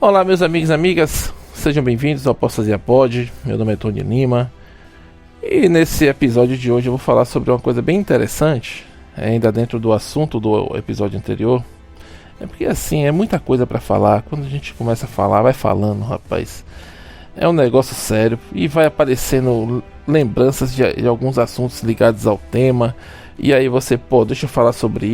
Olá, meus amigos e amigas, sejam bem-vindos ao Posso Fazer Pod. Meu nome é Tony Lima e nesse episódio de hoje eu vou falar sobre uma coisa bem interessante, ainda dentro do assunto do episódio anterior. É porque assim, é muita coisa para falar. Quando a gente começa a falar, vai falando, rapaz. É um negócio sério e vai aparecendo lembranças de alguns assuntos ligados ao tema. E aí você, deixa eu falar sobre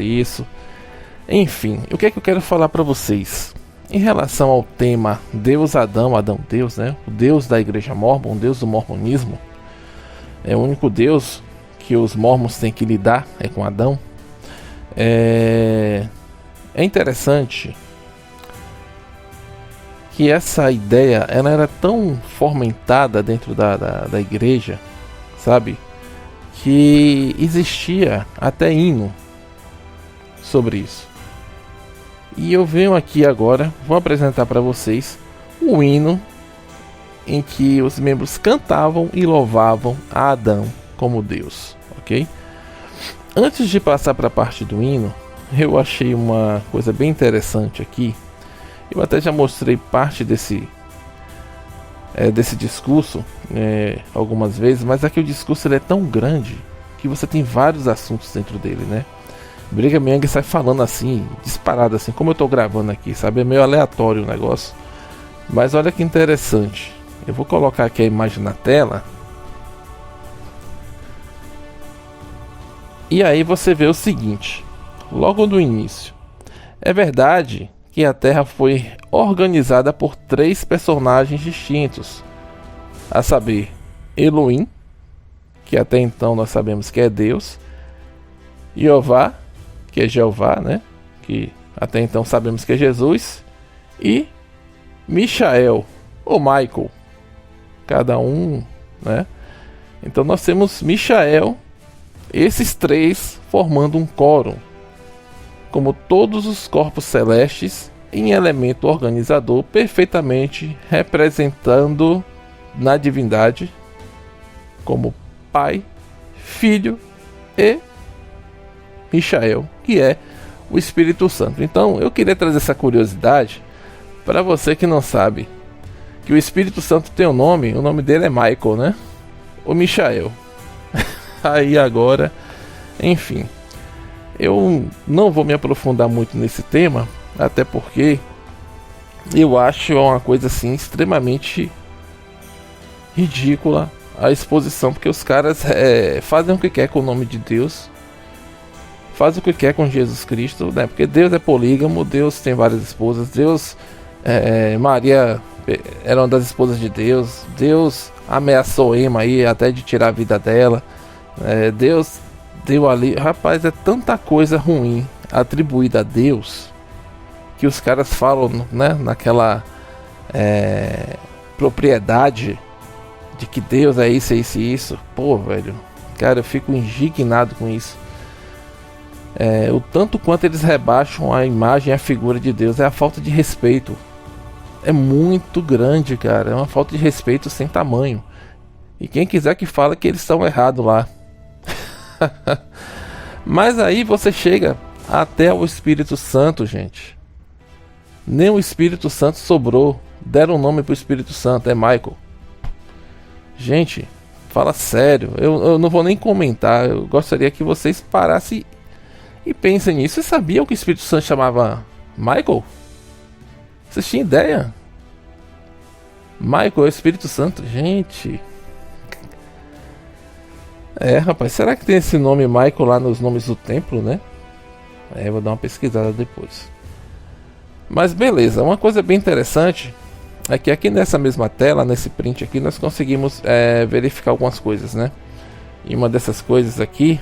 isso. Enfim, o que é que eu quero falar para vocês? Em relação ao tema Deus Adão, Adão Deus, né? O Deus da Igreja Mórmon, o Deus do mormonismo. É o único Deus que os mormons têm que lidar, é com Adão. É interessante que essa ideia ela era tão fomentada dentro da igreja, sabe? Que existia até hino sobre isso. E eu venho aqui agora, vou apresentar para vocês o hino em que os membros cantavam e louvavam a Adão como Deus, ok? Antes de passar para a parte do hino, eu achei uma coisa bem interessante aqui. Eu até já mostrei parte desse discurso algumas vezes, mas aqui o discurso ele é tão grande que você tem vários assuntos dentro dele, né? Brigham Young sai falando assim, disparado assim, como eu tô gravando aqui, sabe? É meio aleatório o negócio. Mas olha que interessante. Eu vou colocar aqui a imagem na tela. E aí você vê o seguinte, logo no início. É verdade que a Terra foi organizada por 3 personagens distintos. A saber, Elohim, que até então nós sabemos que é Deus. Jeová, que é Jeová, né? Que até então sabemos que é Jesus. E Michael, ou Michael. Cada um, né? Então nós temos Michael, esses 3 formando um quórum. Como todos os corpos celestes, em elemento organizador, perfeitamente representando na divindade como Pai, Filho e Michael, que é o Espírito Santo. Então eu queria trazer essa curiosidade para você que não sabe que o Espírito Santo tem um nome, o nome dele é Michael, né? O Michael. Aí agora, enfim, eu não vou me aprofundar muito nesse tema, até porque eu acho uma coisa assim extremamente ridícula a exposição, porque os caras fazem o que quer com o nome de Deus. Faz o que quer com Jesus Cristo, né? Porque Deus é polígamo, Deus tem várias esposas, Deus, Maria era uma das esposas de Deus, Deus ameaçou Ema aí até de tirar a vida dela, Deus deu ali, rapaz, é tanta coisa ruim atribuída a Deus que os caras falam, né? Naquela propriedade de que Deus é isso, isso e isso. Pô, velho, cara, eu fico indignado com isso. O tanto quanto eles rebaixam a imagem e a figura de Deus é a falta de respeito. É muito grande, cara. É uma falta de respeito sem tamanho. E quem quiser que fale que eles estão errados lá. Mas aí você chega até o Espírito Santo, gente. Nem o Espírito Santo sobrou. Deram um nome pro Espírito Santo, é Michael. Gente, fala sério. Eu não vou nem comentar. Eu gostaria que vocês parassem e pensem nisso. Você sabia que o Espírito Santo chamava Michael? Vocês tinham ideia? Michael é o Espírito Santo, gente. Rapaz, será que tem esse nome Michael lá nos nomes do templo, né? Vou dar uma pesquisada depois. Mas beleza, uma coisa bem interessante é que aqui nessa mesma tela, nesse print aqui, nós conseguimos verificar algumas coisas, né? E uma dessas coisas aqui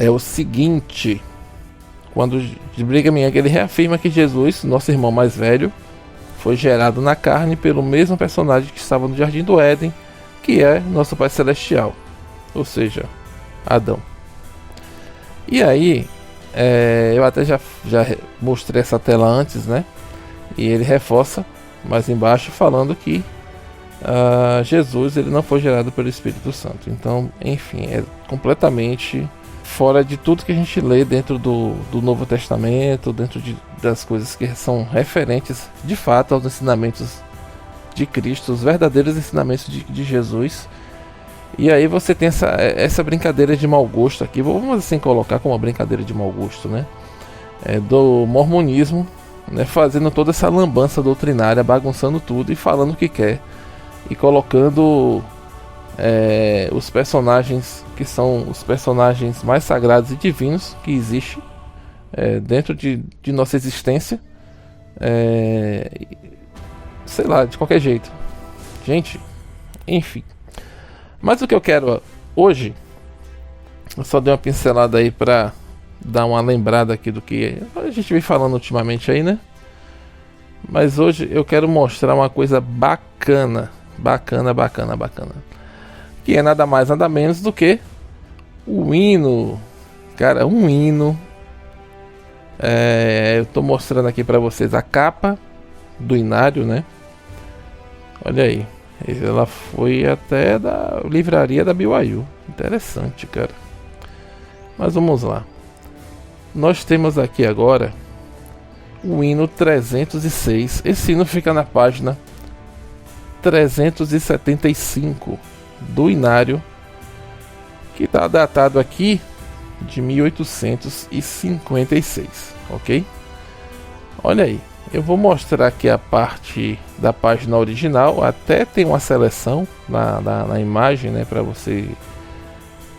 é o seguinte: quando Brigham Young ele reafirma que Jesus, nosso irmão mais velho, foi gerado na carne pelo mesmo personagem que estava no Jardim do Éden, que é nosso Pai Celestial, ou seja, Adão. E aí, eu até já mostrei essa tela antes, né? E ele reforça mais embaixo falando que Jesus ele não foi gerado pelo Espírito Santo. Então, enfim, é completamente fora de tudo que a gente lê dentro do Novo Testamento, dentro das coisas que são referentes de fato aos ensinamentos de Cristo, os verdadeiros ensinamentos de Jesus. E aí você tem essa brincadeira de mau gosto aqui, vamos assim colocar como uma brincadeira de mau gosto, né? Do mormonismo, né? Fazendo toda essa lambança doutrinária, bagunçando tudo e falando o que quer, e colocando os personagens que são os personagens mais sagrados e divinos que existe dentro de nossa existência, sei lá, de qualquer jeito. Gente, enfim. Mas o que eu quero hoje, eu só dei uma pincelada aí pra dar uma lembrada aqui do que a gente vem falando ultimamente aí, né? Mas hoje eu quero mostrar uma coisa bacana, que é nada mais nada menos do que o hino. Cara, um hino. Eu tô mostrando aqui pra vocês a capa do hinário, né? Olha aí. Ela foi até da livraria da BYU. Interessante, cara. Mas vamos lá. Nós temos aqui agora o hino 306. Esse hino fica na página 375 do hinário, que está datado aqui de 1856, ok? Olha aí. Eu vou mostrar aqui a parte da página original. Até tem uma seleção na imagem, né, para você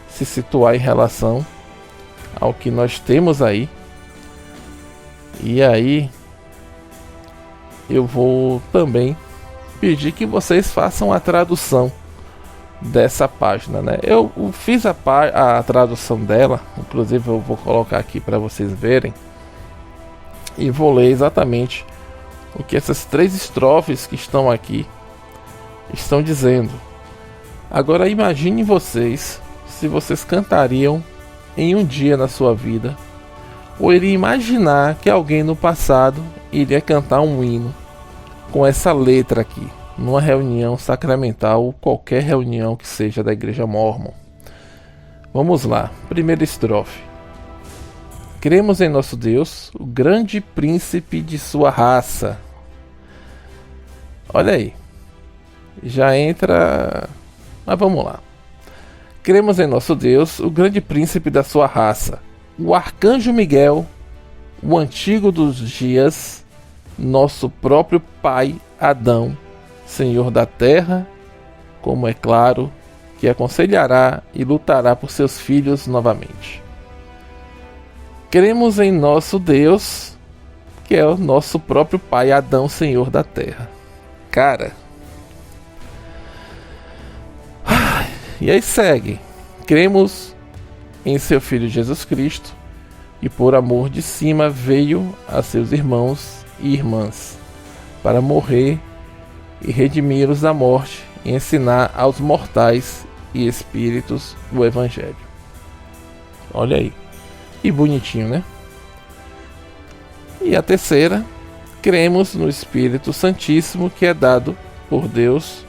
se situar em relação ao que nós temos aí. E aí eu vou também pedir que vocês façam a tradução dessa página, né? Eu fiz a tradução dela, inclusive eu vou colocar aqui para vocês verem. E vou ler exatamente o que essas 3 estrofes que estão aqui estão dizendo. Agora imagine vocês, se vocês cantariam em um dia na sua vida, ou iria imaginar que alguém no passado iria cantar um hino com essa letra aqui, numa reunião sacramental ou qualquer reunião que seja da Igreja Mórmon. Vamos lá, primeira estrofe. Cremos em nosso Deus, o grande príncipe de sua raça. Olha aí. Já entra... Mas vamos lá. Cremos em nosso Deus, o grande príncipe da sua raça. O arcanjo Miguel, o antigo dos dias, nosso próprio pai Adão, senhor da terra, como é claro, que aconselhará e lutará por seus filhos novamente. Cremos em nosso Deus, que é o nosso próprio pai Adão, senhor da terra. Cara. E aí segue. Cremos em seu filho Jesus Cristo, e por amor de cima veio a seus irmãos e irmãs, para morrer e redimir-os da morte, e ensinar aos mortais e espíritos o Evangelho. Olha aí. Que bonitinho, né? E a terceira, cremos no Espírito Santíssimo, que é dado por Deus,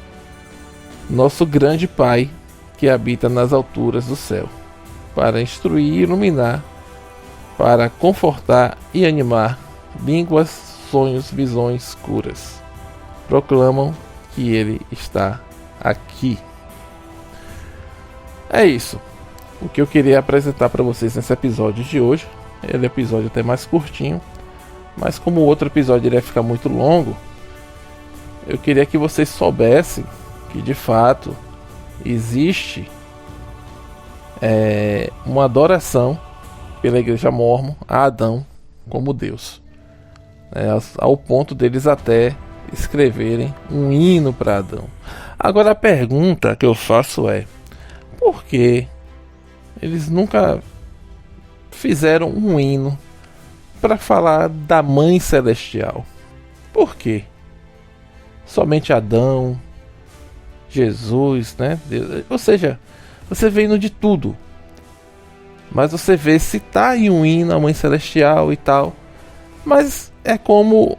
nosso grande Pai, que habita nas alturas do céu, para instruir e iluminar, para confortar e animar línguas, sonhos, visões, curas. Proclamam que Ele está aqui. É isso. O que eu queria apresentar para vocês nesse episódio de hoje. Ele é um episódio até mais curtinho, mas como o outro episódio iria ficar muito longo, eu queria que vocês soubessem que de fato existe uma adoração pela Igreja Mórmon a Adão como Deus, ao ponto deles até escreverem um hino para Adão. Agora a pergunta que eu faço é: por que eles nunca fizeram um hino para falar da Mãe Celestial? Por quê? Somente Adão, Jesus, né? Deus. Ou seja, você vê hino de tudo, mas você vê citar em um hino a Mãe Celestial e tal. Mas é como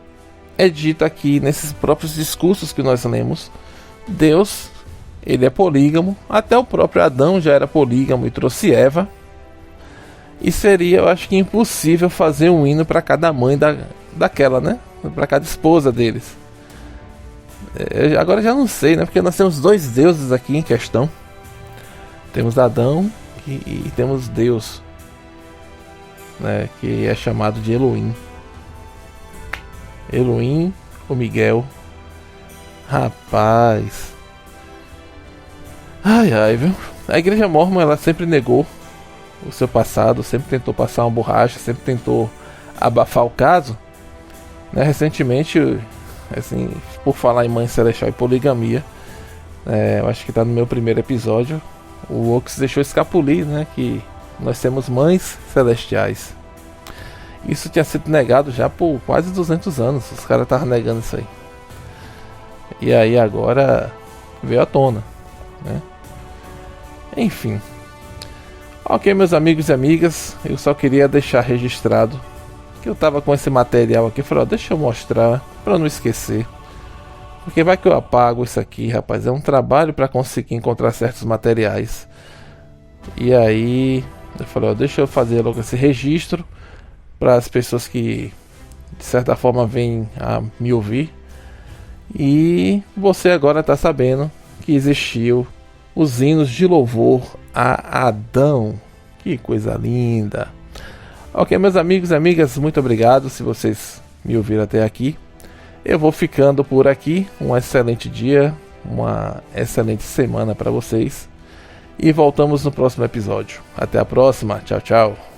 é dito aqui nesses próprios discursos que nós lemos. Deus, ele é polígamo, até o próprio Adão já era polígamo e trouxe Eva. E seria, eu acho que impossível fazer um hino para cada mãe daquela, né? Para cada esposa deles. Agora já não sei, né? Porque nós temos dois deuses aqui em questão. Temos Adão e temos Deus, né? Que é chamado de Elohim. Elohim ou Miguel. Rapaz. Ai, viu? A igreja mórmon, ela sempre negou o seu passado, sempre tentou passar uma borracha, sempre tentou abafar o caso, né? Recentemente, assim, por falar em mãe celestial e poligamia, eu acho que tá no meu primeiro episódio, o Ox deixou escapulir, né, que nós temos mães celestiais. Isso tinha sido negado já por quase 200 anos, os caras estavam negando isso aí. E aí agora veio à tona, né? Enfim. Ok, meus amigos e amigas, eu só queria deixar registrado que eu tava com esse material aqui. Falei, ó, deixa eu mostrar pra não esquecer, porque vai que eu apago isso aqui, rapaz. É um trabalho pra conseguir encontrar certos materiais. E aí eu falei, ó, deixa eu fazer logo esse registro para as pessoas que de certa forma vêm a me ouvir. E você agora tá sabendo que existiu os hinos de louvor a Adão. Que coisa linda. Ok, meus amigos e amigas, muito obrigado se vocês me ouviram até aqui. Eu vou ficando por aqui. Um excelente dia, uma excelente semana para vocês. E voltamos no próximo episódio. Até a próxima. Tchau, tchau.